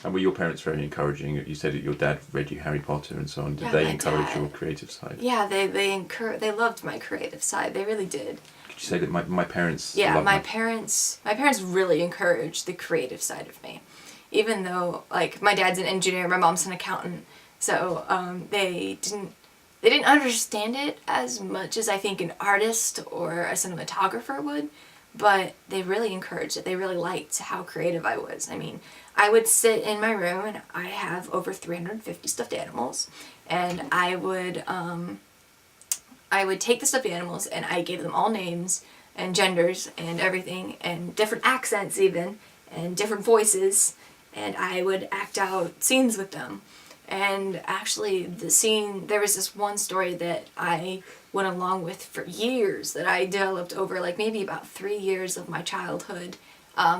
And were your parents very encouraging? You said that your dad read you Harry Potter and so on. Did Yeah, they my encourage dad. your creative side? Yeah, they loved my creative side. They really did. Could you say that my parents Yeah, love my parents really encouraged the creative side of me. Even though, like, my dad's an engineer, my mom's an accountant, so they didn't understand it as much as I think an artist or a cinematographer would, but they really encouraged it. They really liked how creative I was. I mean, I would sit in my room and I have over 350 stuffed animals, and I would take the stuffed animals and I gave them all names and genders and everything and different accents even and different voices, and I would act out scenes with them. And actually there was this one story that I went along with for years that I developed over like maybe about 3 years of my childhood,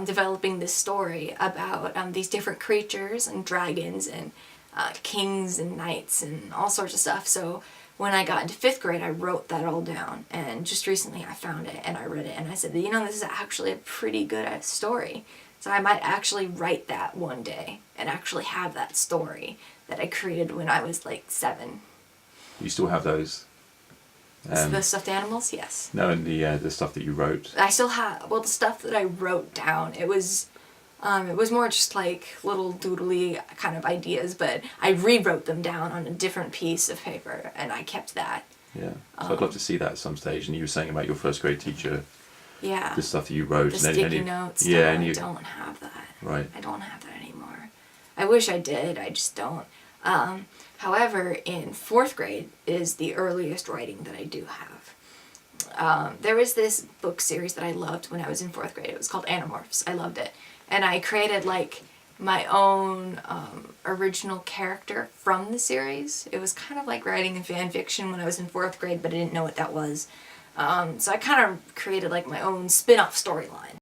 developing this story about these different creatures and dragons and kings and knights and all sorts of stuff. So when I got into 5th grade, I wrote that all down, and just recently I found it and I read it and I said, this is actually a pretty good story. So I might actually write that one day and actually have that story that I created when I was like 7. You still have those? The stuffed animals, yes. No, and the stuff that you wrote. I still have the stuff that I wrote down. It was more just like little doodly kind of ideas, but I rewrote them down on a different piece of paper, and I kept that. Yeah, so I'd love to see that at some stage. And you were saying about your 1st grade teacher. Yeah. The stuff that you wrote. The sticky notes. Yeah, and I don't have that. Right. I don't have that anymore. I wish I did. I just don't. However, in 4th grade is the earliest writing that I do have. There was this book series that I loved when I was in 4th grade. It was called Animorphs. I loved it. And I created like my own original character from the series. It was kind of like writing a fan fiction when I was in 4th grade, but I didn't know what that was. So I kind of created like my own spin-off storyline.